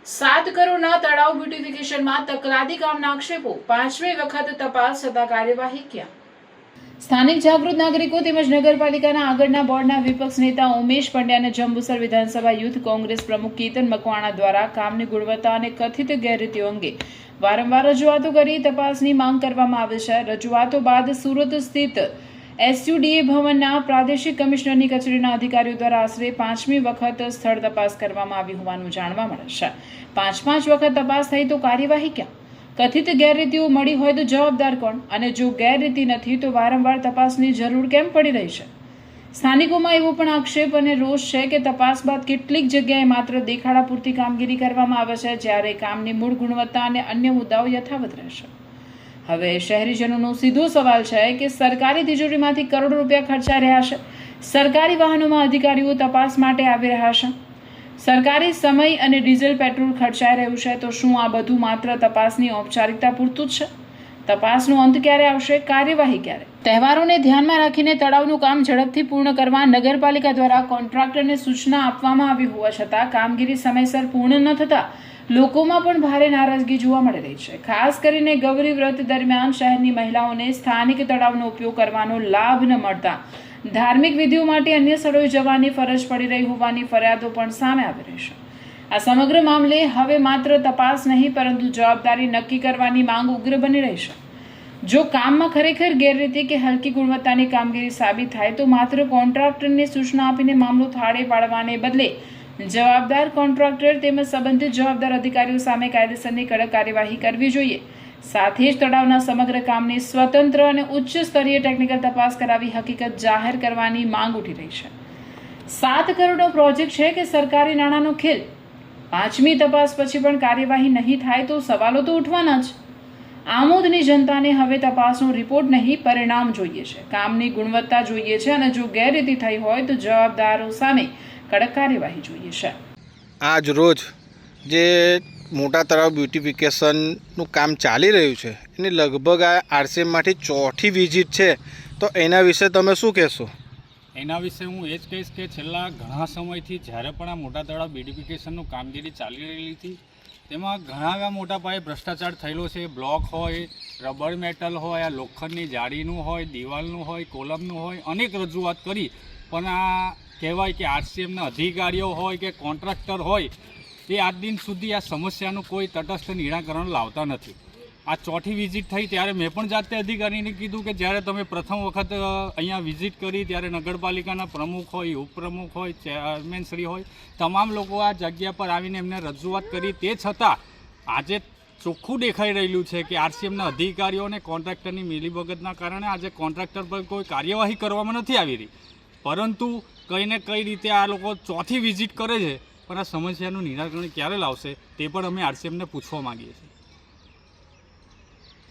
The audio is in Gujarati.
7 કરોડના તળાવ બ્યુટિફિકેશનમાં તકલાદી કામના આક્ષેપો, 5મી વખત તપાસ છતાં કાર્યવાહી ક્યાં? સ્થાનિક જાગૃત નાગરિકો તેમજ નગરપાલિકાના આગળના બોર્ડના વિપક્ષ નેતા ઉમેશ પંડ્યાને જંબુસર વિધાનસભા યુથ કોંગ્રેસ પ્રમુખ કેતન મકવાણા દ્વારા કામની ગુણવત્તા અને કથિત ગેરરીતિઓ અંગે વારંવાર રજૂઆતો કરી તપાસની માંગ કરવામાં આવી છે. રજૂઆતો બાદ સુરત સ્થિત એસયુડીએ ભવનના પ્રાદેશિક કમિશનરની કચેરીના અધિકારીઓ દ્વારા આશરે 5મી વખત સ્થળ તપાસ કરવામાં આવી હોવાનું જાણવા મળે છે. 5 વખત તપાસ થઈ તો કાર્યવાહી ક્યાં? કથિત ગેરરીતિઓ મળી હોય તો જવાબદાર કોણ? અને જો ગેરરીતિ નથી તો વારંવાર તપાસની જરૂર કેમ પડી રહી છે? સ્થાનિકોમાં એવો પણ આક્ષેપ અને રોષ છે કે તપાસ બાદ કેટલીક જગ્યાએ માત્ર દેખાડા પૂરતી કામગીરી કરવામાં આવે છે, જ્યારે કામની મૂળ ગુણવત્તા અને અન્ય મુદ્દાઓ યથાવત રહેશે. હવે શહેરીજનોનો સીધો સવાલ છે કે સરકારી તિજોરીમાંથી કરોડો રૂપિયા ખર્ચાઈ રહ્યા છે, સરકારી વાહનોમાં અધિકારીઓ તપાસ માટે આવી રહ્યા છે, સરકારી સમય અને ડીઝલ પેટ્રોલ ખર્ચાઈ રહ્યું છે, તો શું આ બધું માત્ર તપાસની ઔપચારિકતા પૂરતું જ છે? તપાસનો અંત ક્યારે આવશે? કાર્યવાહી ક્યારે? તહેવારોને ધ્યાનમાં રાખીને તળાવનું કામ ઝડપથી પૂર્ણ કરવા નગરપાલિકા દ્વારા કોન્ટ્રાક્ટરને સૂચના આપવામાં આવી હોવા છતાં કામગીરી સમયસર પૂર્ણ ન થતા લોકોમાં પણ ભારે નારાજગી જોવા મળી રહી છે. ખાસ કરીને ગૌરી વ્રત દરમિયાન શહેરની મહિલાઓને સ્થાનિક તળાવનો ઉપયોગ કરવાનો લાભ ન મળતા ધાર્મિક વિધિઓ માટે અન્ય સ્થળોએ જવાની ફરજ પડી રહી હોવાની ફરિયાદો પણ સામે આવી રહી છે. આ સમગ્ર મામલે હવે માત્ર તપાસ નહીં પરંતુ જવાબદારી નક્કી કરવાની માંગ ઉગ્ર બની રહી છે. જો કામમાં ખરેખર ગેરરીતિ કે હલકી ગુણવત્તાની કામગીરી સાબિત થાય તો માત્ર કોન્ટ્રાક્ટરને સૂચના આપીને મામલો થાળે પાડવાને બદલે જવાબદાર કોન્ટ્રાક્ટર તેમજ સંબંધિત જવાબદાર અધિકારીઓ સામે કાયદેસરની કડક કાર્યવાહી કરવી જોઈએ. સાથે જ તળાવના સમગ્ર કામની સ્વતંત્ર અને ઉચ્ચ સ્તરીય ટેકનિકલ તપાસ કરાવી હકીકત જાહેર કરવાની માંગ ઉઠી રહી છે. 7 કરોડનો પ્રોજેક્ટ છે કે સરકારી નાણાંનો ખેલ? 5મી તપાસ પછી પણ કાર્યવાહી નહીં થાય તો સવાલો તો ઉઠવાના જ. આમોદની જનતાને હવે તપાસનો રિપોર્ટ નહીં, પરિણામ જોઈએ છે. કામની ગુણવત્તા જોઈએ છે અને જો ગેરરીતિ થઈ હોય તો જવાબદારો સામે કડક કાર્યવાહી જોઈએ છે. આજ રોજ જે મોટા તળાવ બ્યુટિફિકેશનનું કામ ચાલી રહ્યું છે એની લગભગ આ આરસીએમમાંથી 4થી વિઝિટ છે, તો એના વિશે તમે શું કહેશો? એના વિશે હું એ જ કહીશ કે છેલ્લા ઘણા સમયથી જ્યારે પણ આ મોટા તળાવ બ્યુટિફિકેશનનું કામગીરી ચાલી રહેલી હતી તેમાં ઘણા એવા મોટા પાયે ભ્રષ્ટાચાર થયેલો છે. બ્લોક હોય, રબર મેટલ હોય, આ લોખંડની જાળીનું હોય, દિવાલનું હોય, કોલમનું હોય, અનેક રજૂઆત કરી પણ આ કહેવાય કે આરસીએમના અધિકારીઓ હોય કે કોન્ટ્રાક્ટર હોય એ આજ દિન સુધી આ સમસ્યાનું કોઈ તટસ્થ નિરાકરણ લાવતા નથી. આ 4થી વિઝિટ થઈ ત્યારે મેં પણ જાતે અધિકારીને કીધું કે જ્યારે તમે પ્રથમ વખત અહીંયા વિઝિટ કરી ત્યારે નગરપાલિકાના પ્રમુખ હોય, ઉપપ્રમુખ હોય, ચેરમેનશ્રી હોય, તમામ લોકો આ જગ્યા પર આવીને એમને રજૂઆત કરી. તે છતાં આજે ચોખ્ખું દેખાઈ રહેલું છે કે આરસીએમના અધિકારીઓ અને કોન્ટ્રાક્ટરની મિલીભગતના કારણે આજે કોન્ટ્રાક્ટર પર કોઈ કાર્યવાહી કરવામાં નથી આવી રહી, પરંતુ કંઈ ને કઈ રીતે આ લોકો 4થી વિઝિટ કરે છે પણ આ સમસ્યાનું નિરાકરણ ક્યારે લાવશે તે પણ અમે આરસીએમને પૂછવા માગીએ છીએ.